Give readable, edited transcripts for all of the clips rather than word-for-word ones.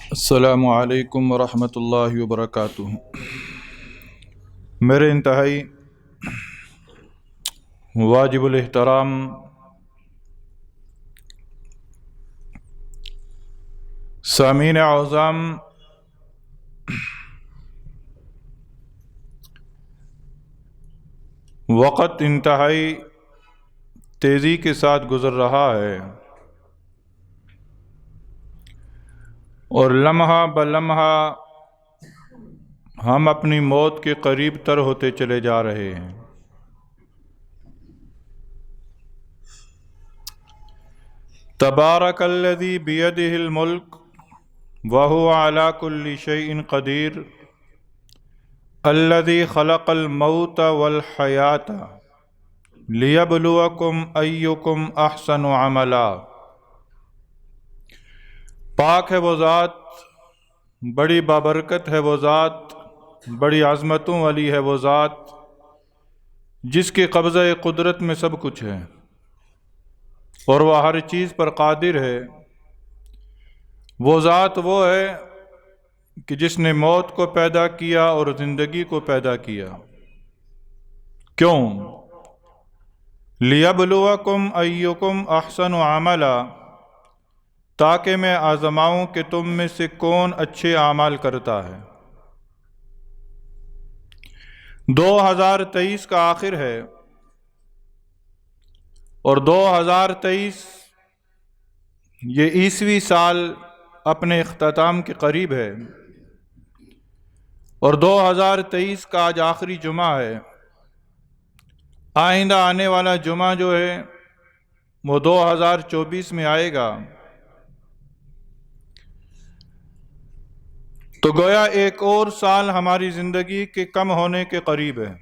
السلام علیکم ورحمۃ اللہ وبرکاتہ۔ میرے انتہائی واجب الاحترام سامعین اعظم، وقت انتہائی تیزی کے ساتھ گزر رہا ہے اور لمحہ بلمحہ ہم اپنی موت کے قریب تر ہوتے چلے جا رہے ہیں۔ تبارک الذی بیدہ الملک وہو علی کل شیء قدیر الذی خلق الموت والحیاۃ لیبلوکم ایکم احسن عملا۔ پاک ہے وہ ذات، بڑی بابرکت ہے وہ ذات، بڑی عظمتوں والی ہے وہ ذات جس کے قبضہ قدرت میں سب کچھ ہے اور وہ ہر چیز پر قادر ہے۔ وہ ذات وہ ہے کہ جس نے موت کو پیدا کیا اور زندگی کو پیدا کیا۔ کیوں؟ لیبلوکم ایکم احسن عملا، تاکہ میں آزماؤں کہ تم میں سے کون اچھے اعمال کرتا ہے۔ 2023 کا آخر ہے اور 2023 یہ عیسوی سال اپنے اختتام کے قریب ہے اور 2023 کا آج آخری جمعہ ہے۔ آئندہ آنے والا جمعہ جو ہے وہ 2024 میں آئے گا، تو گویا ایک اور سال ہماری زندگی کے کم ہونے کے قریب ہے۔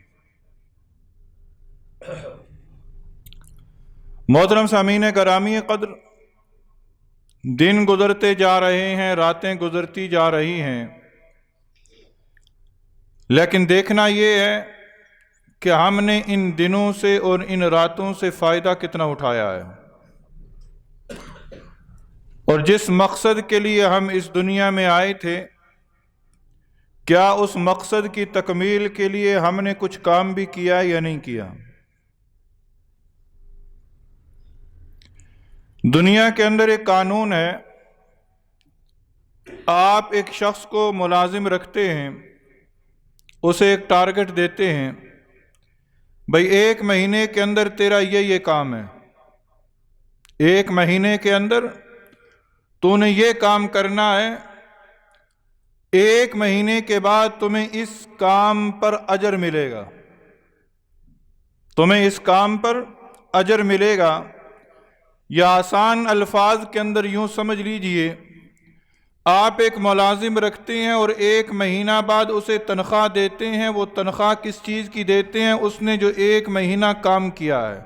محترم سامعین گرامی قدر، دن گزرتے جا رہے ہیں، راتیں گزرتی جا رہی ہیں، لیکن دیکھنا یہ ہے کہ ہم نے ان دنوں سے اور ان راتوں سے فائدہ کتنا اٹھایا ہے، اور جس مقصد کے لیے ہم اس دنیا میں آئے تھے، کیا اس مقصد کی تکمیل کے لیے ہم نے کچھ کام بھی کیا یا نہیں کیا؟ دنیا کے اندر ایک قانون ہے، آپ ایک شخص کو ملازم رکھتے ہیں، اسے ایک ٹارگٹ دیتے ہیں، بھئی 1 مہینے کے اندر تیرا یہ کام ہے، 1 مہینے کے اندر تو نے یہ کام کرنا ہے، 1 مہینے کے بعد تمہیں اس کام پر اجر ملے گا، تمہیں اس کام پر اجر ملے گا۔ یا آسان الفاظ کے اندر یوں سمجھ لیجئے، آپ ایک ملازم رکھتے ہیں اور 1 مہینہ بعد اسے تنخواہ دیتے ہیں۔ وہ تنخواہ کس چیز کی دیتے ہیں؟ اس نے جو 1 مہینہ کام کیا ہے۔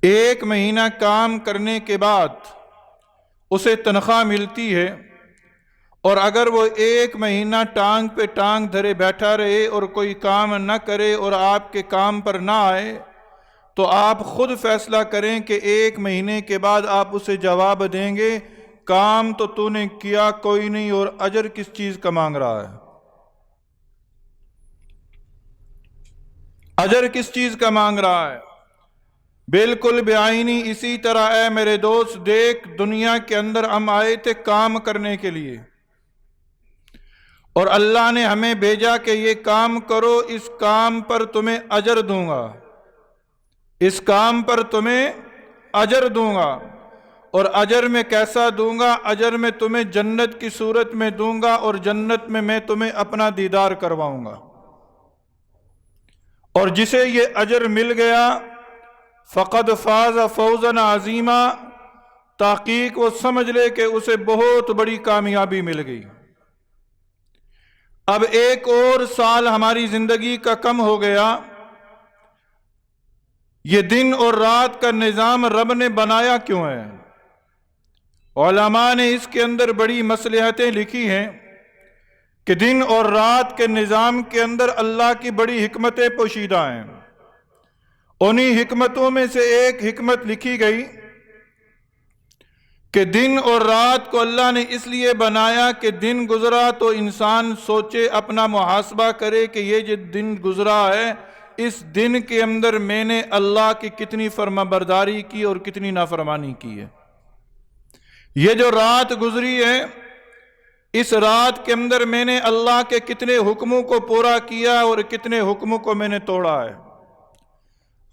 1 مہینہ کام کرنے کے بعد اسے تنخواہ ملتی ہے، اور اگر وہ 1 مہینہ ٹانگ پہ ٹانگ دھرے بیٹھا رہے اور کوئی کام نہ کرے اور آپ کے کام پر نہ آئے، تو آپ خود فیصلہ کریں کہ 1 مہینے کے بعد آپ اسے جواب دیں گے، کام تو نے کیا کوئی نہیں، اور اجر کس چیز کا مانگ رہا ہے؟ اجر کس چیز کا مانگ رہا ہے؟ بالکل بعینی اسی طرح اے میرے دوست، دیکھ، دنیا کے اندر ہم آئے تھے کام کرنے کے لیے، اور اللہ نے ہمیں بھیجا کہ یہ کام کرو، اس کام پر تمہیں اجر دوں گا، اس کام پر تمہیں اجر دوں گا۔ اور اجر میں کیسا دوں گا؟ اجر میں تمہیں جنت کی صورت میں دوں گا، اور جنت میں تمہیں اپنا دیدار کرواؤں گا۔ اور جسے یہ اجر مل گیا فقد فاز فوزا عظیما، تحقیق وہ سمجھ لے کہ اسے بہت بڑی کامیابی مل گئی۔ اب ایک اور سال ہماری زندگی کا کم ہو گیا۔ یہ دن اور رات کا نظام رب نے بنایا کیوں ہے؟ علماء نے اس کے اندر بڑی مصلحتیں لکھی ہیں کہ دن اور رات کے نظام کے اندر اللہ کی بڑی حکمتیں پوشیدہ ہیں۔ انہی حکمتوں میں سے ایک حکمت لکھی گئی کہ دن اور رات کو اللہ نے اس لیے بنایا کہ دن گزرا تو انسان سوچے، اپنا محاسبہ کرے کہ یہ جو دن گزرا ہے اس دن کے اندر میں نے اللہ کی کتنی فرما برداری کی اور کتنی نافرمانی کی ہے۔ یہ جو رات گزری ہے اس رات کے اندر میں نے اللہ کے کتنے حکموں کو پورا کیا اور کتنے حکموں کو میں نے توڑا ہے۔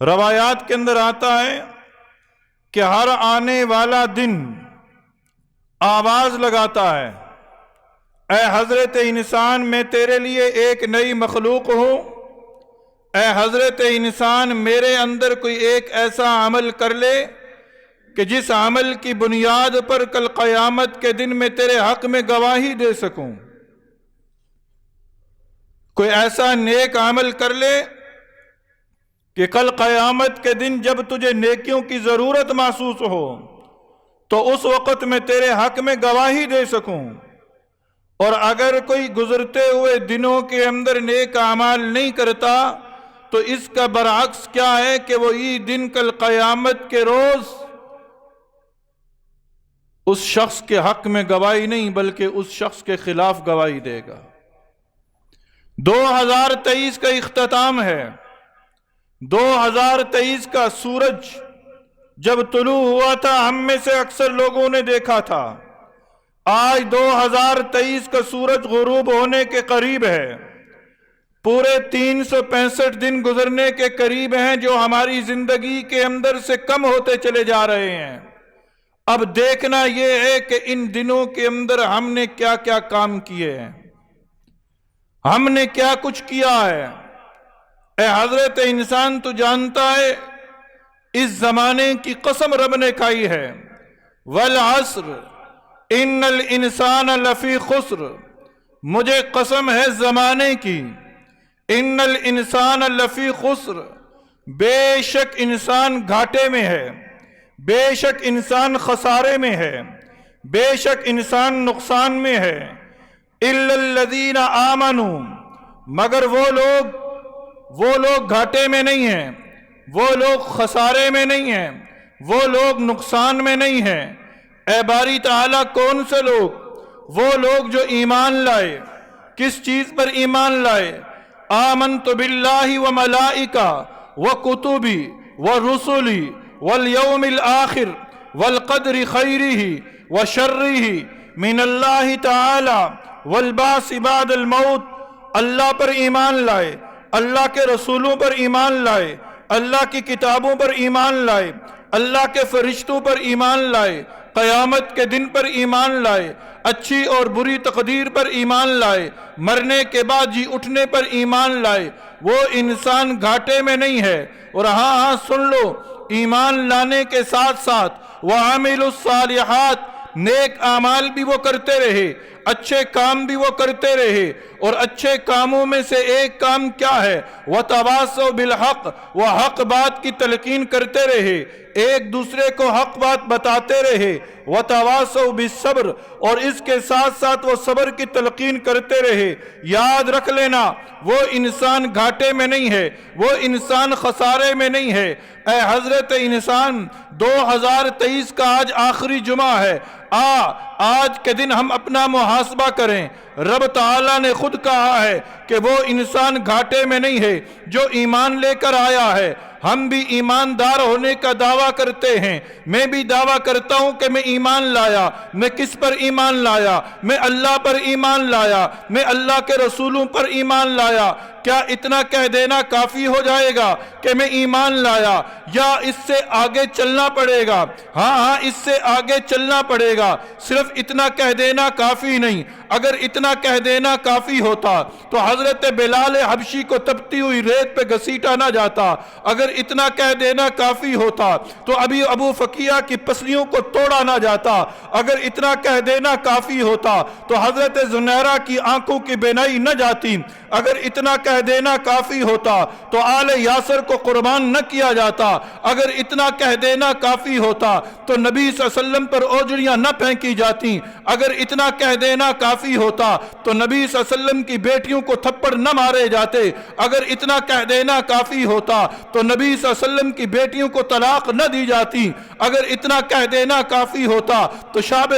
روایات کے اندر آتا ہے کہ ہر آنے والا دن آواز لگاتا ہے، اے حضرت انسان میں تیرے لیے ایک نئی مخلوق ہوں، اے حضرت انسان میرے اندر کوئی ایک ایسا عمل کر لے کہ جس عمل کی بنیاد پر کل قیامت کے دن میں تیرے حق میں گواہی دے سکوں۔ کوئی ایسا نیک عمل کر لے کہ کل قیامت کے دن جب تجھے نیکیوں کی ضرورت محسوس ہو تو اس وقت میں تیرے حق میں گواہی دے سکوں۔ اور اگر کوئی گزرتے ہوئے دنوں کے اندر نیک اعمال نہیں کرتا تو اس کا برعکس کیا ہے کہ وہ یہ دن کل قیامت کے روز اس شخص کے حق میں گواہی نہیں بلکہ اس شخص کے خلاف گواہی دے گا۔ 2023 کا اختتام ہے۔ 2023 کا سورج جب طلوع ہوا تھا ہم میں سے اکثر لوگوں نے دیکھا تھا۔ آج 2023 کا سورج غروب ہونے کے قریب ہے۔ پورے 365 دن گزرنے کے قریب ہیں جو ہماری زندگی کے اندر سے کم ہوتے چلے جا رہے ہیں۔ اب دیکھنا یہ ہے کہ ان دنوں کے اندر ہم نے کیا کیا کام کیے ہیں، ہم نے کیا کچھ کیا ہے۔ اے حضرت انسان تو جانتا ہے اس زمانے کی قسم رب نے کھائی ہے، والعصر ان الانسان لفی خسر، مجھے قسم ہے زمانے کی، ان الانسان لفی خسر، بے شک انسان گھاٹے میں ہے، بے شک انسان خسارے میں ہے، بے شک انسان نقصان میں ہے، الا الذین آمنوا، مگر وہ لوگ گھاٹے میں نہیں ہیں، وہ لوگ خسارے میں نہیں ہیں، وہ لوگ نقصان میں نہیں ہیں۔ اے باری تعالیٰ کون سے لوگ؟ وہ لوگ جو ایمان لائے۔ کس چیز پر ایمان لائے؟ آمنت باللہ و ملائکہ و کتبی و رسلی والیوم الآخر والقدر خیرہ و شرہ من اللہ تعالی والبعث بعد الموت، اللہ پر ایمان لائے، اللہ کے رسولوں پر ایمان لائے، اللہ کی کتابوں پر ایمان لائے، اللہ کے فرشتوں پر ایمان لائے، قیامت کے دن پر ایمان لائے، اچھی اور بری تقدیر پر ایمان لائے، مرنے کے بعد جی اٹھنے پر ایمان لائے، وہ انسان گھاٹے میں نہیں ہے۔ اور ہاں سن لو، ایمان لانے کے ساتھ ساتھ وَعَمِلُوا الصَّالِحَاتِ، نیک اعمال بھی وہ کرتے رہے، اچھے کام بھی وہ کرتے رہے۔ اور اچھے کاموں میں سے ایک کام کیا ہے؟ وَتَوَاصَوْا بِالْحَقِّ، وہ حق بات کی تلقین کرتے رہے، ایک دوسرے کو حق بات بتاتے رہے۔ وَتَوَاصَوْا بِالصَّبْرِ، اور اس کے ساتھ ساتھ وہ صبر کی تلقین کرتے رہے۔ یاد رکھ لینا وہ انسان گھاٹے میں نہیں ہے، وہ انسان خسارے میں نہیں ہے۔ اے حضرت انسان، 2023 کا آج آخری جمعہ ہے۔ آج کے دن ہم اپنا محاسبہ کریں۔ رب تعالیٰ نے خود کہا ہے کہ وہ انسان گھاٹے میں نہیں ہے جو ایمان لے کر آیا ہے۔ ہم بھی ایماندار ہونے کا دعویٰ کرتے ہیں، میں بھی دعویٰ کرتا ہوں کہ میں ایمان لایا۔ میں کس پر ایمان لایا؟ میں اللہ پر ایمان لایا، میں اللہ کے رسولوں پر ایمان لایا۔ کیا اتنا کہہ دینا کافی ہو جائے گا کہ میں ایمان لایا، یا اس سے آگے چلنا پڑے گا؟ ہاں اس سے آگے چلنا پڑے گا۔ صرف اتنا کہہ دینا کافی نہیں۔ اگر اتنا کہہ دینا کافی ہوتا تو حضرت بلال حبشی کو تپتی ہوئی ریت پہ گھسیٹا نہ جاتا۔ اگر اتنا کہہ دینا کافی ہوتا تو ابھی ابو فقیہ کی پسلیوں کو توڑا نہ جاتا۔ اگر اتنا کہہ دینا کافی ہوتا تو حضرت زنیرہ کی آنکھوں کی بینائی نہ جاتی۔ اگر اتنا کہہ کہہ دینا کافی ہوتا تو آل یاسر کو قربان نہ کیا جاتا، اگر اتنا کہہ دینا کافی ہوتا تو نبی صلی اللہ علیہ وسلم پر اوجڑیاں نہ پھینکی جاتی، اگر اتنا کہہ دینا کافی ہوتا تو نبی صلی اللہ علیہ وسلم کی بیٹیوں کو تھپڑ نہ مارے جاتے، اگر اتنا کہہ دینا کافی ہوتا تو نبی صلی اللہ علیہ وسلم کی بیٹیوں کو طلاق نہ دی جاتی، اگر اتنا کہہ دینا کافی ہوتا تو شعب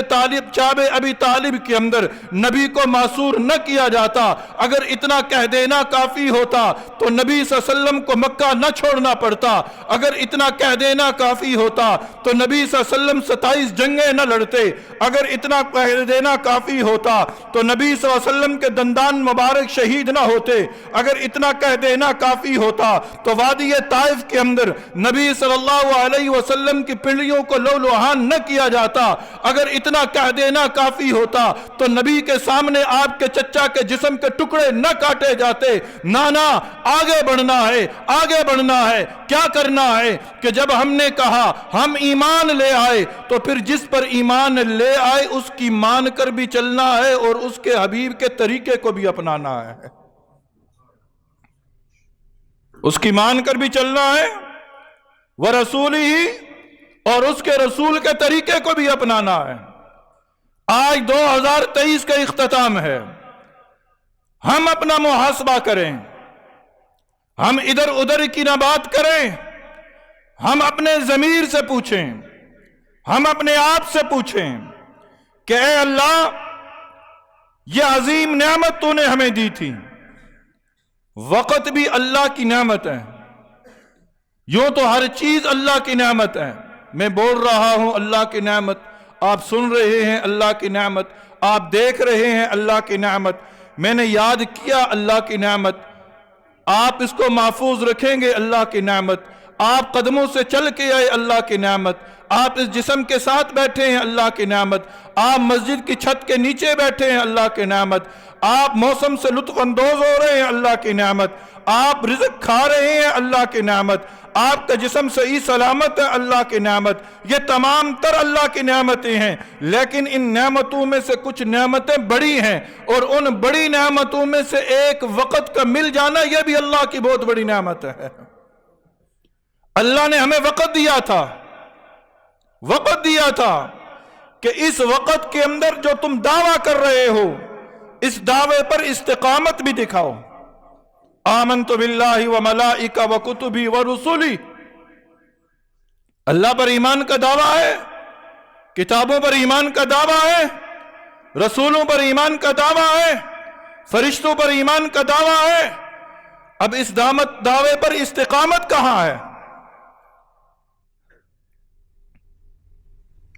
ابی طالب کے اندر نبی کو معصور نہ کیا جاتا، اگر اتنا کہہ دینا کافی ہوتا تو نبی صلی اللہ علیہ وسلم کو مکہ نہ چھوڑنا پڑتا، اگر اتنا کہہ دینا کافی ہوتا تو نبی صلی اللہ علیہ وسلم 27 جنگیں نہ لڑتے، اگر اتنا کہہ دینا کافی ہوتا تو نبی صلی اللہ علیہ وسلم کے دندان مبارک شہید نہ ہوتے، اگر اتنا کہہ دینا کافی ہوتا تو وادی طائف کے اندر نبی صلی اللہ علیہ وسلم کی پنڈلیوں کو لہو نہ کیا جاتا، اگر اتنا کہہ دینا کافی ہوتا تو نبی کے سامنے آپ کے چچا کے جسم کے ٹکڑے نہ کاٹے جاتے۔ نانا آگے بڑھنا ہے، آگے بڑھنا ہے، کیا کرنا ہے کہ جب ہم نے کہا ہم ایمان لے آئے تو پھر جس پر ایمان لے آئے اس کی مان کر بھی چلنا ہے اور اس کے حبیب کے طریقے کو بھی اپنانا ہے، اس کی مان کر بھی چلنا ہے وَرَسُولِهِ، اور اس کے رسول کے طریقے کو بھی اپنانا ہے۔ آج 2023 کا اختتام ہے، ہم اپنا محاسبہ کریں، ہم ادھر ادھر کی نہ بات کریں، ہم اپنے ضمیر سے پوچھیں، ہم اپنے آپ سے پوچھیں کہ اے اللہ یہ عظیم نعمت تو نے ہمیں دی تھی، وقت بھی اللہ کی نعمت ہے، یوں تو ہر چیز اللہ کی نعمت ہے، میں بول رہا ہوں اللہ کی نعمت، آپ سن رہے ہیں اللہ کی نعمت، آپ دیکھ رہے ہیں اللہ کی نعمت، میں نے یاد کیا اللہ کی نعمت، آپ اس کو محفوظ رکھیں گے اللہ کی نعمت، آپ قدموں سے چل کے آئے اللہ کی نعمت، آپ اس جسم کے ساتھ بیٹھے ہیں اللہ کی نعمت، آپ مسجد کی چھت کے نیچے بیٹھے ہیں اللہ کی نعمت، آپ موسم سے لطف اندوز ہو رہے ہیں اللہ کی نعمت، آپ رزق کھا رہے ہیں اللہ کی نعمت، آپ کا جسم صحیح سلامت ہے اللہ کی نعمت، یہ تمام تر اللہ کی نعمتیں ہیں، لیکن ان نعمتوں میں سے کچھ نعمتیں بڑی ہیں، اور ان بڑی نعمتوں میں سے ایک وقت کا مل جانا، یہ بھی اللہ کی بہت بڑی نعمت ہے۔ اللہ نے ہمیں وقت دیا تھا، وقت دیا تھا کہ اس وقت کے اندر جو تم دعویٰ کر رہے ہو اس دعوے پر استقامت بھی دکھاؤ۔ آمنت باللہ وملائکہ وکتبی ورسلی، اللہ پر ایمان کا دعویٰ ہے، کتابوں پر ایمان کا دعویٰ ہے، رسولوں پر ایمان کا دعویٰ ہے، فرشتوں پر ایمان کا دعویٰ ہے، اب اس دعوے پر استقامت کہاں ہے؟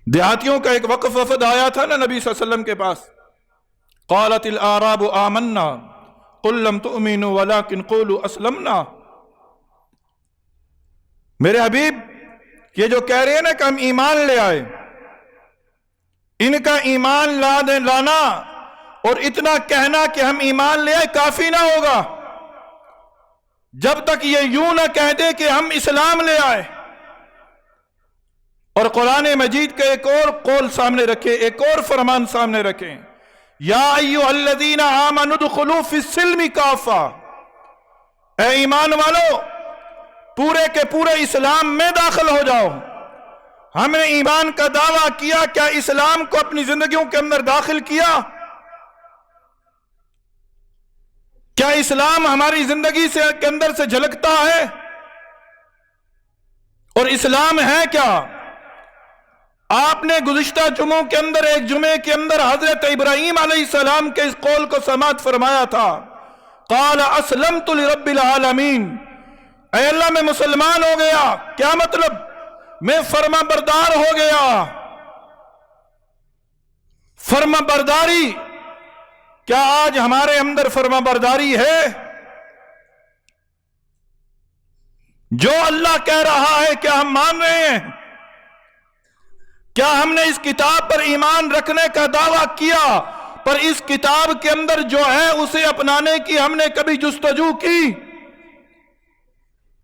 دیہاتیوں کا ایک وفد آیا تھا نا نبی صلی اللہ علیہ وسلم کے پاس، قالت الاعراب آمنا قل لم تؤمنوا ولكن قولوا اسلمنا، میرے حبیب یہ جو کہہ رہے ہیں نا کہ ہم ایمان لے آئے، ان کا ایمان لانا اور اتنا کہنا کہ ہم ایمان لے آئے کافی نہ ہوگا جب تک یہ یوں نہ کہہ دے کہ ہم اسلام لے آئے۔ اور قرآن مجید کا ایک اور قول سامنے رکھے، ایک اور فرمان سامنے رکھیں، یا ایھا الذین آمنوا ادخلوا فی السلم کافہ، اے ایمان والو پورے کے پورے اسلام میں داخل ہو جاؤ۔ ہم نے ایمان کا دعویٰ کیا، کیا اسلام کو اپنی زندگیوں کے اندر داخل کیا؟ کیا اسلام ہماری زندگی کے اندر سے جھلکتا ہے؟ اور اسلام ہے کیا؟ آپ نے گزشتہ جمعوں کے اندر ایک جمعے کے اندر حضرت ابراہیم علیہ السلام کے اس قول کو سماعت فرمایا تھا، قال اسلمت لرب العالمین، اے اللہ میں مسلمان ہو گیا، کیا مطلب؟ میں فرما بردار ہو گیا۔ فرما برداری، کیا آج ہمارے اندر فرما برداری ہے؟ جو اللہ کہہ رہا ہے کیا ہم مان رہے ہیں؟ کیا ہم نے اس کتاب پر ایمان رکھنے کا دعویٰ کیا، پر اس کتاب کے اندر جو ہے اسے اپنانے کی ہم نے کبھی جستجو کی؟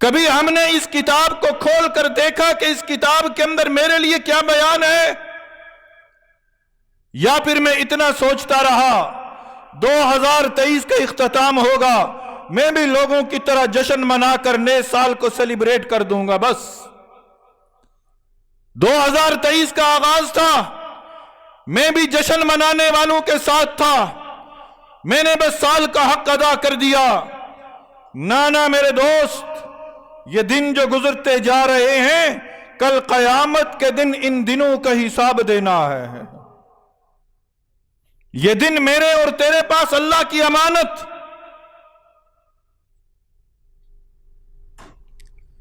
کبھی ہم نے اس کتاب کو کھول کر دیکھا کہ اس کتاب کے اندر میرے لیے کیا بیان ہے؟ یا پھر میں اتنا سوچتا رہا 2023 کا اختتام ہوگا، میں بھی لوگوں کی طرح جشن منا کر نئے سال کو سیلیبریٹ کر دوں گا. بس 2023 کا آغاز تھا، میں بھی جشن منانے والوں کے ساتھ تھا، میں نے بس سال کا حق ادا کر دیا. نانا میرے دوست، یہ دن جو گزرتے جا رہے ہیں، کل قیامت کے دن ان دنوں کا حساب دینا ہے. یہ دن میرے اور تیرے پاس اللہ کی امانت.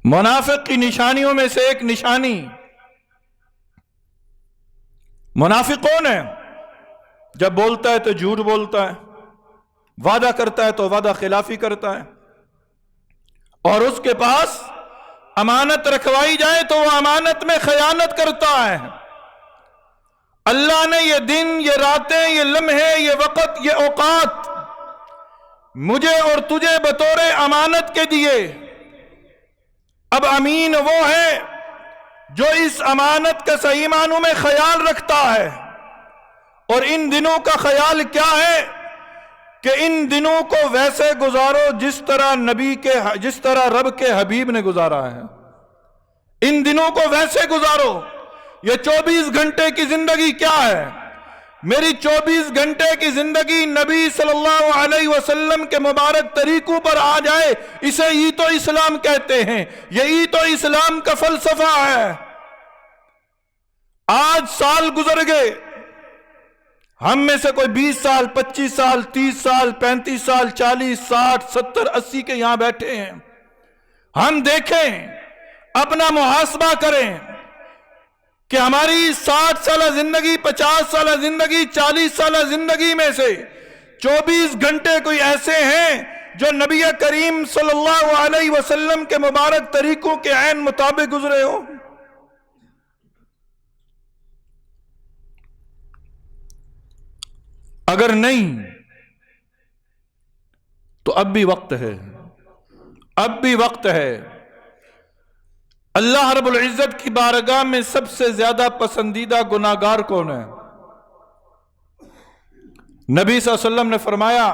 منافق کی نشانیوں میں سے ایک نشانی، منافق کون ہے؟ جب بولتا ہے تو جھوٹ بولتا ہے، وعدہ کرتا ہے تو وعدہ خلافی کرتا ہے، اور اس کے پاس امانت رکھوائی جائے تو وہ امانت میں خیانت کرتا ہے. اللہ نے یہ دن، یہ راتیں، یہ لمحے، یہ وقت، یہ اوقات مجھے اور تجھے بطور امانت کے دیے. اب امین وہ ہے جو اس امانت کا صحیح معنوں میں خیال رکھتا ہے. اور ان دنوں کا خیال کیا ہے کہ ان دنوں کو ویسے گزارو جس طرح رب کے حبیب نے گزارا ہے. ان دنوں کو ویسے گزارو. یہ 24 گھنٹے کی زندگی کیا ہے؟ میری 24 گھنٹے کی زندگی نبی صلی اللہ علیہ وسلم کے مبارک طریقوں پر آ جائے، اسے عید و اسلام کہتے ہیں. یہ عید و اسلام کا فلسفہ ہے. آج سال گزر گئے، ہم میں سے کوئی 20 سال 25 سال 30 سال 35 سال 40 60 70 80 کے یہاں بیٹھے ہیں. ہم دیکھیں، اپنا محاسبہ کریں کہ ہماری 60 سالہ زندگی، 50 سالہ زندگی، 40 سالہ زندگی میں سے 24 گھنٹے کوئی ایسے ہیں جو نبی کریم صلی اللہ علیہ وسلم کے مبارک طریقوں کے عین مطابق گزرے ہوں. اگر نہیں تو اب بھی وقت ہے، اب بھی وقت ہے. اللہ رب العزت کی بارگاہ میں سب سے زیادہ پسندیدہ گناہگار کون ہے؟ نبی صلی اللہ علیہ وسلم نے فرمایا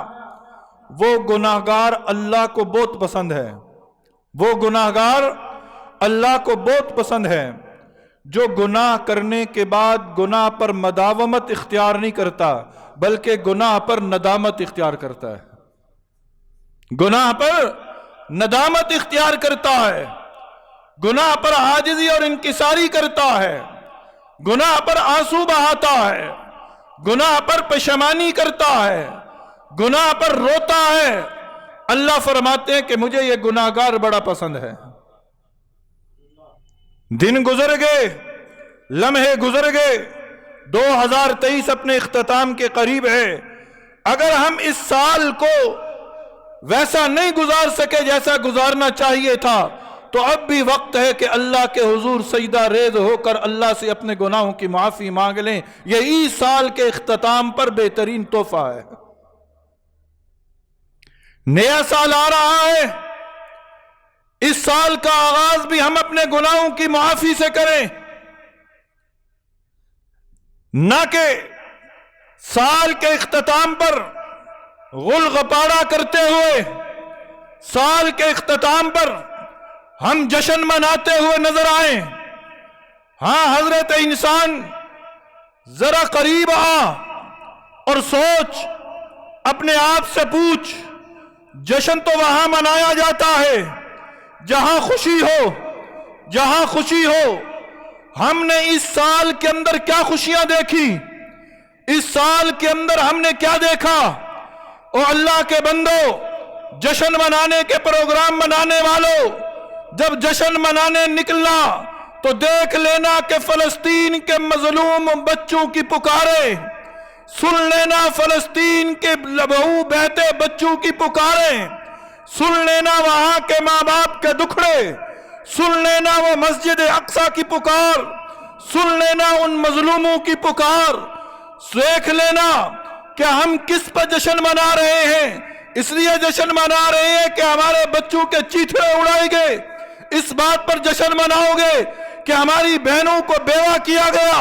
وہ گناہگار اللہ کو بہت پسند ہے، وہ گناہگار اللہ کو بہت پسند ہے جو گناہ کرنے کے بعد گناہ پر مداومت اختیار نہیں کرتا بلکہ گناہ پر ندامت اختیار کرتا ہے. گناہ پر ندامت اختیار کرتا ہے، گناہ پر عاجزی اور انکساری کرتا ہے، گناہ پر آنسو بہاتا ہے، گناہ پر پشیمانی کرتا ہے، گناہ پر روتا ہے. اللہ فرماتے ہیں کہ مجھے یہ گناہگار بڑا پسند ہے. دن گزر گئے، لمحے گزر گئے، 2023 اپنے اختتام کے قریب ہے. اگر ہم اس سال کو ویسا نہیں گزار سکے جیسا گزارنا چاہیے تھا تو اب بھی وقت ہے کہ اللہ کے حضور سجدہ ریز ہو کر اللہ سے اپنے گناہوں کی معافی مانگ لیں. یہی سال کے اختتام پر بہترین تحفہ ہے. نیا سال آ رہا ہے، اس سال کا آغاز بھی ہم اپنے گناہوں کی معافی سے کریں، نہ کہ سال کے اختتام پر غل غپارہ کرتے ہوئے سال کے اختتام پر ہم جشن مناتے ہوئے نظر آئیں. ہاں حضرت انسان ذرا قریب آ اور سوچ، اپنے آپ سے پوچھ، جشن تو وہاں منایا جاتا ہے جہاں خوشی ہو، جہاں خوشی ہو. ہم نے اس سال کے اندر کیا خوشیاں دیکھی؟ اس سال کے اندر ہم نے کیا دیکھا؟ او اللہ کے بندو، جشن منانے کے پروگرام منانے والوں، جب جشن منانے نکلنا تو دیکھ لینا کہ فلسطین کے مظلوم بچوں کی پکاریں، سن لینا فلسطین کے لبہو بہتے بچوں کی پکاریں، سن لینا وہاں کے ماں باپ کے دکھڑے، سن لینا وہ مسجد اقصی کی پکار، سن لینا ان مظلوموں کی پکار. دیکھ لینا کہ ہم کس پر جشن منا رہے ہیں. اس لیے جشن منا رہے ہیں کہ ہمارے بچوں کے چیتھڑے اڑائے گئے. اس بات پر جشن مناؤ گے کہ ہماری بہنوں کو بیوہ کیا گیا.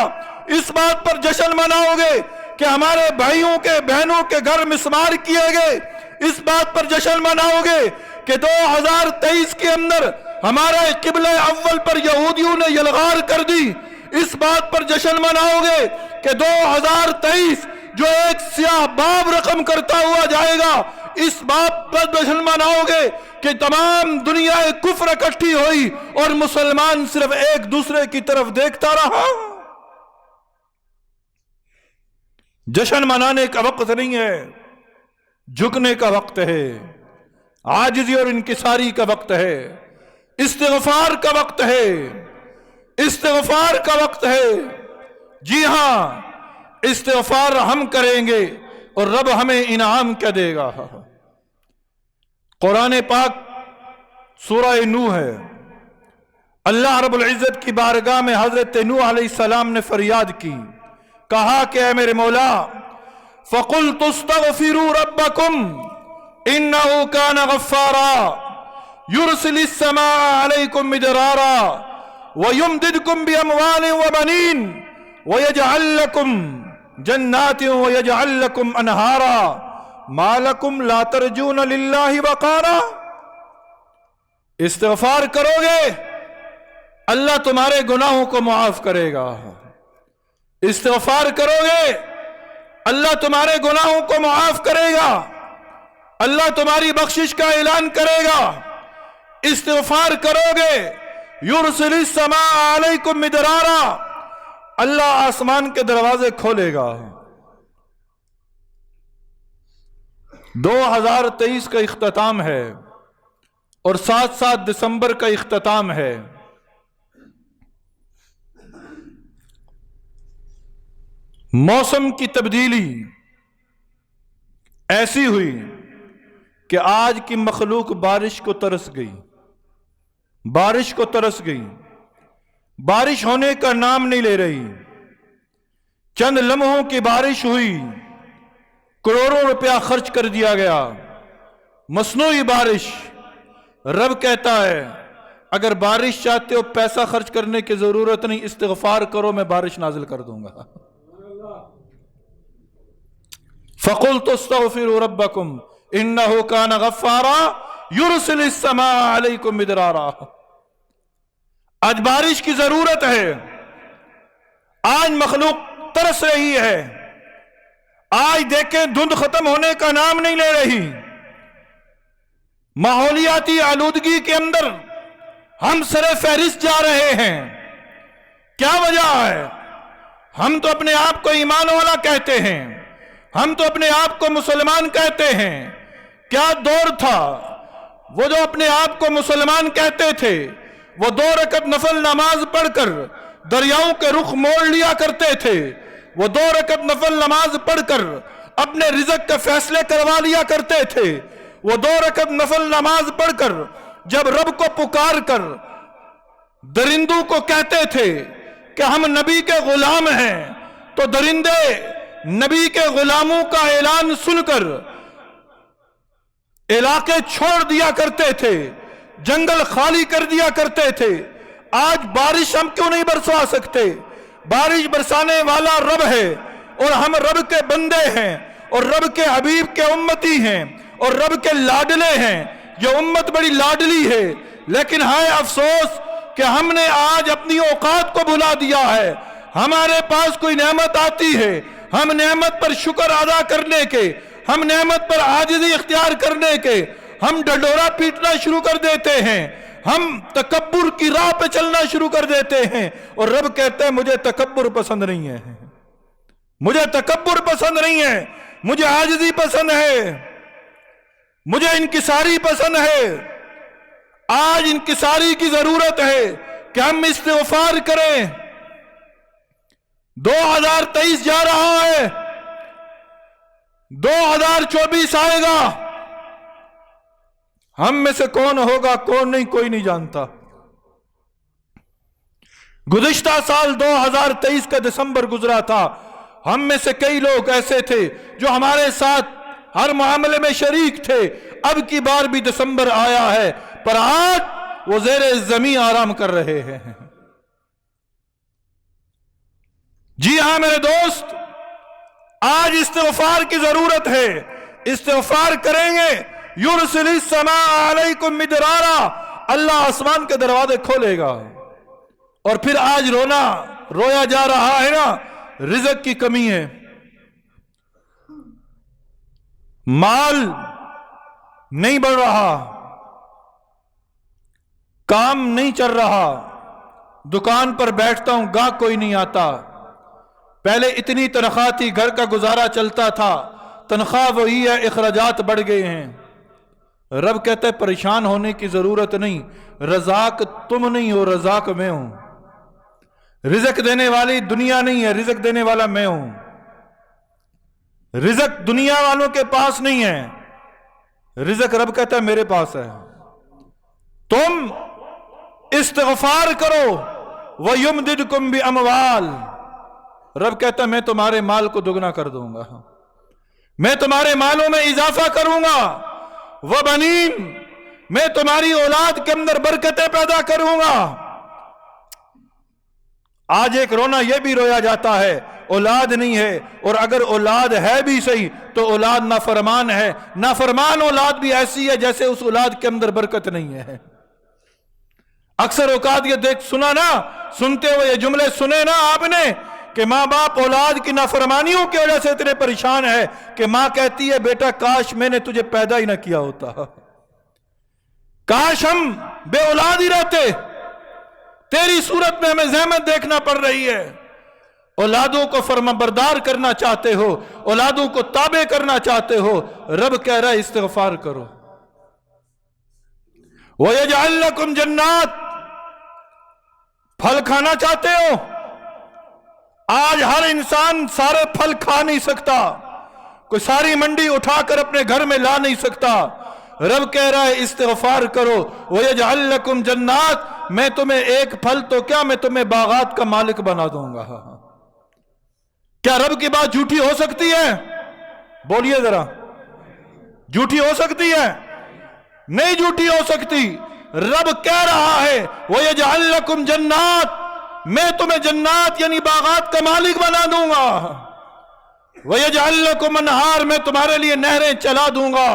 اس بات پر جشن مناؤ گے کہ ہمارے بھائیوں کے بہنوں کے گھر مسمار کیے گئے. اس بات پر جشن مناؤ گے کہ 2023 کے اندر ہمارا قبلہ اول پر یہودیوں نے یلغار کر دی؟ اس بات پر جشن مناؤ گے کہ 2023 جو ایک سیاہ باب رقم کرتا ہوا جائے گا؟ اس بات پر جشن مناؤ گے کہ تمام دنیا کفر اکٹھی ہوئی اور مسلمان صرف ایک دوسرے کی طرف دیکھتا رہا؟ جشن منانے کا وقت نہیں ہے، جھکنے کا وقت ہے، عاجزی اور انکساری کا وقت ہے، استغفار کا وقت ہے، استغفار کا وقت ہے۔ جی ہاں، استغفار ہم کریں گے اور رب ہمیں انعام کیا دے گا؟ قرآن پاک سورہ نوح ہے۔ اللہ رب العزت کی بارگاہ میں حضرت نوح علیہ السلام نے فریاد کی، کہا کہ اے میرے مولا، فَقُلْتُ اسْتَغْفِرُوا رَبَّكُمْ إِنَّهُ كَانَ غَفَّارًا يُرْسِلِ السَّمَاءَ عَلَيْكُمْ مِدْرَارًا وَيُمْدِدْكُمْ بِأَمْوَالٍ وَبَنِينَ وَيَجْعَلْ لَكُمْ جَنَّاتٍ وَيَجْعَلْ لَكُمْ أَنْهَارًا مَا لَكُمْ لَا تَرْجُونَ لِلَّهِ وَقَارًا۔ استغفار کرو گے اللہ تمہارے گناہوں کو معاف کرے گا، استغفار کرو گے اللہ تمہارے گناہوں کو معاف کرے گا، اللہ تمہاری بخشش کا اعلان کرے گا۔ استغفار کرو گے یرسل السماء علیکم مدرارا، اللہ آسمان کے دروازے کھولے گا۔ 2023 کا اختتام ہے اور ساتھ ساتھ دسمبر کا اختتام ہے۔ موسم کی تبدیلی ایسی ہوئی کہ آج کی مخلوق بارش کو ترس گئی، بارش کو ترس گئی، بارش ہونے کا نام نہیں لے رہی۔ چند لمحوں کی بارش ہوئی، کروڑوں روپیہ خرچ کر دیا گیا، مصنوعی بارش۔ رب کہتا ہے اگر بارش چاہتے ہو پیسہ خرچ کرنے کی ضرورت نہیں، استغفار کرو میں بارش نازل کر دوں گا۔ فَقُلْتُ اسْتَغْفِرُوا رَبَّكُمْ إِنَّهُ كَانَ غَفَّارًا يُرْسِلِ السَّمَاءَ عَلَيْكُمْ مِدْرَارًا۔ آج بارش کی ضرورت ہے، آج مخلوق ترس رہی ہے، آج دیکھیں دھند ختم ہونے کا نام نہیں لے رہی۔ ماحولیاتی آلودگی کے اندر ہم سر فہرست جا رہے ہیں۔ کیا وجہ ہے؟ ہم تو اپنے آپ کو ایمان والا کہتے ہیں، ہم تو اپنے آپ کو مسلمان کہتے ہیں۔ کیا دور تھا وہ جو اپنے آپ کو مسلمان کہتے تھے، وہ 2 رکعت نفل نماز پڑھ کر دریاؤں کے رخ موڑ لیا کرتے تھے، وہ 2 رکعت نفل نماز پڑھ کر اپنے رزق کے فیصلے کروا لیا کرتے تھے، وہ 2 رکعت نفل نماز پڑھ کر جب رب کو پکار کر درندوں کو کہتے تھے کہ ہم نبی کے غلام ہیں، تو درندے نبی کے غلاموں کا اعلان سن کر علاقے چھوڑ دیا کرتے تھے، جنگل خالی کر دیا کرتے تھے۔ آج بارش ہم کیوں نہیں برسا سکتے؟ بارش برسانے والا رب ہے اور ہم رب کے بندے ہیں اور رب کے حبیب کے امتی ہیں اور رب کے لاڈلے ہیں۔ یہ امت بڑی لاڈلی ہے، لیکن ہائے افسوس کہ ہم نے آج اپنی اوقات کو بھلا دیا ہے۔ ہمارے پاس کوئی نعمت آتی ہے، ہم نعمت پر شکر ادا کرنے کے، ہم نعمت پر عاجزی اختیار کرنے کے، ہم ڈڈورا پیٹنا شروع کر دیتے ہیں، ہم تکبر کی راہ پہ چلنا شروع کر دیتے ہیں، اور رب کہتا ہے مجھے تکبر پسند نہیں ہے، مجھے تکبر پسند نہیں ہے، مجھے عاجزی پسند ہے، مجھے انکساری پسند ہے۔ آج انکساری کی ضرورت ہے کہ ہم استغفار کریں۔ 2023 جا رہا ہے، 2024 آئے گا، ہم میں سے کون ہوگا کون نہیں کوئی نہیں جانتا۔ گزشتہ سال 2023 کا دسمبر گزرا تھا، ہم میں سے کئی لوگ ایسے تھے جو ہمارے ساتھ ہر معاملے میں شریک تھے۔ اب کی بار بھی دسمبر آیا ہے، پر آج وہ زیر زمین آرام کر رہے ہیں۔ جی ہاں میرے دوست، آج استغفار کی ضرورت ہے، استغفار کریں گے یرسل السماء علیکم مدرارا، اللہ آسمان کے دروازے کھولے گا. اور پھر آج رویا جا رہا ہے نا، رزق کی کمی ہے، مال نہیں بڑھ رہا، کام نہیں چل رہا، دکان پر بیٹھتا ہوں گاہک کوئی نہیں آتا. پہلے اتنی تنخواہ تھی، گھر کا گزارا چلتا تھا، تنخواہ وہی ہے، اخراجات بڑھ گئے ہیں. رب کہتا ہے پریشان ہونے کی ضرورت نہیں، رزاق تم نہیں ہو، رزاق میں ہوں. رزق دینے والی دنیا نہیں ہے، رزق دینے والا میں ہوں. رزق دنیا والوں کے پاس نہیں ہے، رزق رب کہتا ہے میرے پاس ہے. تم استغفار کرو وَيُمْدِدْكُمْ بِأَمْوَالٍ، رب کہتا ہے میں تمہارے مال کو دگنا کر دوں گا، میں تمہارے مالوں میں اضافہ کروں گا. وَبَنِينَ، میں تمہاری اولاد کے اندر برکتیں پیدا کروں گا. آج ایک رونا یہ بھی رویا جاتا ہے اولاد نہیں ہے، اور اگر اولاد ہے بھی صحیح تو اولاد نافرمان ہے. نافرمان اولاد بھی ایسی ہے جیسے اس اولاد کے اندر برکت نہیں ہے. اکثر اوقات یہ سنتے ہوئے یہ جملے سنے نا آپ نے کہ ماں باپ اولاد کی نافرمانیوں کی وجہ سے اتنے پریشان ہے کہ ماں کہتی ہے بیٹا کاش میں نے تجھے پیدا ہی نہ کیا ہوتا، کاش ہم بے اولاد ہی رہتے، تیری صورت میں ہمیں زحمت دیکھنا پڑ رہی ہے. اولادوں کو فرما بردار کرنا چاہتے ہو، اولادوں کو تابع کرنا چاہتے ہو، رب کہہ رہا ہے استغفار کرو. وَيَجْعَلْ لَكُمْ جَنَّاتٍ، پھل کھانا چاہتے ہو؟ آج ہر انسان سارے پھل کھا نہیں سکتا، کوئی ساری منڈی اٹھا کر اپنے گھر میں لا نہیں سکتا. رب کہہ رہا ہے استغفار کرو. وَيَجْعَلْ لَكُمْ جَنَّاتٍ، میں تمہیں ایک پھل تو کیا میں تمہیں باغات کا مالک بنا دوں گا. کیا رب کی بات جھوٹی ہو سکتی ہے؟ بولیے ذرا، جھوٹی ہو سکتی ہے؟ نہیں جھوٹی ہو سکتی. رب کہہ رہا ہے وَيَجْعَلْ لَكُمْ جَنَّاتٍ، میں تمہیں جنات یعنی باغات کا مالک بنا دوں گا. وَيَجْعَلْ لَكُمْ أَنْهَارٍ، میں تمہارے لیے نہریں چلا دوں گا.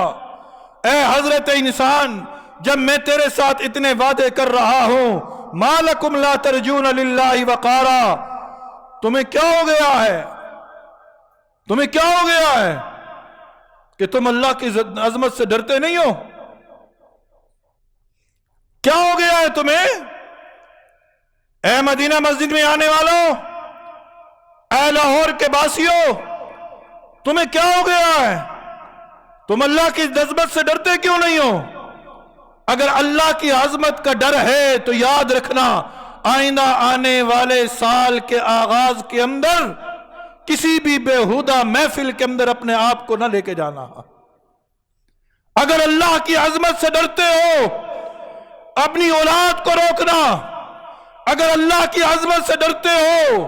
اے حضرت انسان، جب میں تیرے ساتھ اتنے وعدے کر رہا ہوں، مَا لَكُمْ لَا تَرْجُونَ لِلَّهِ وَقَارًا، تمہیں کیا ہو گیا ہے؟ تمہیں کیا ہو گیا ہے کہ تم اللہ کی عظمت سے ڈرتے نہیں ہو؟ کیا ہو گیا ہے تمہیں؟ اے مدینہ مسجد میں آنے والوں، اے لاہور کے باسیوں، تمہیں کیا ہو گیا ہے؟ تم اللہ کی عظمت سے ڈرتے کیوں نہیں ہو؟ اگر اللہ کی عظمت کا ڈر ہے تو یاد رکھنا آئندہ آنے والے سال کے آغاز کے اندر کسی بھی بےہودہ محفل کے اندر اپنے آپ کو نہ لے کے جانا. اگر اللہ کی عظمت سے ڈرتے ہو اپنی اولاد کو روکنا، اگر اللہ کی عظمت سے ڈرتے ہو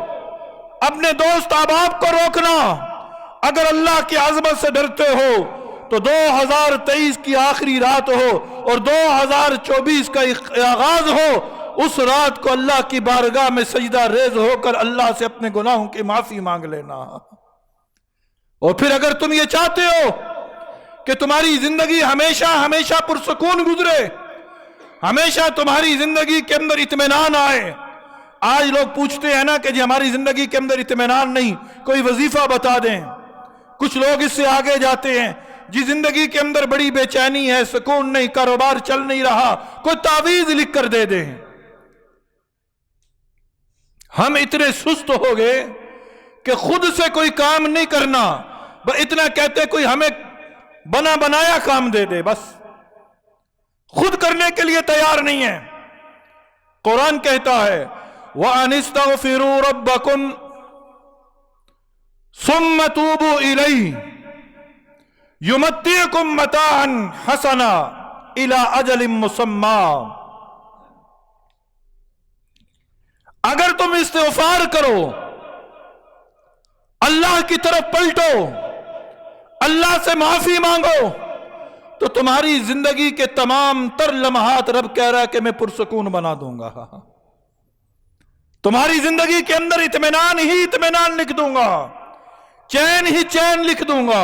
اپنے دوست احباب کو روکنا، اگر اللہ کی عظمت سے ڈرتے ہو تو 2023 کی آخری رات ہو اور 2024 کا آغاز ہو، اس رات کو اللہ کی بارگاہ میں سجدہ ریز ہو کر اللہ سے اپنے گناہوں کی معافی مانگ لینا. اور پھر اگر تم یہ چاہتے ہو کہ تمہاری زندگی ہمیشہ ہمیشہ پرسکون گزرے، ہمیشہ تمہاری زندگی کے اندر اطمینان آئے. آج لوگ پوچھتے ہیں نا کہ جی ہماری زندگی کے اندر اطمینان نہیں، کوئی وظیفہ بتا دیں. کچھ لوگ اس سے آگے جاتے ہیں، جی زندگی کے اندر بڑی بے چینی ہے، سکون نہیں، کاروبار چل نہیں رہا، کوئی تعویذ لکھ کر دے دیں. ہم اتنے سست ہو گئے کہ خود سے کوئی کام نہیں کرنا، بس اتنا کہتے کوئی ہمیں بنا بنایا کام دے دے، بس خود کرنے کے لیے تیار نہیں ہے. قرآن کہتا ہے وَأَنِ اسْتَغْفِرُوا رَبَّكُمْ ثُمَّ تُوبُوا إِلَيْهِ يُمَتِّعْكُمْ مَتَاعًا حَسَنًا إِلَىٰ أَجَلٍ مُّسَمًّى. اگر تم استغفار کرو، اللہ کی طرف پلٹو، اللہ سے معافی مانگو، تو تمہاری زندگی کے تمام تر لمحات رب کہہ رہا ہے کہ میں پرسکون بنا دوں گا. تمہاری زندگی کے اندر اطمینان ہی اطمینان لکھ دوں گا، چین ہی چین لکھ دوں گا،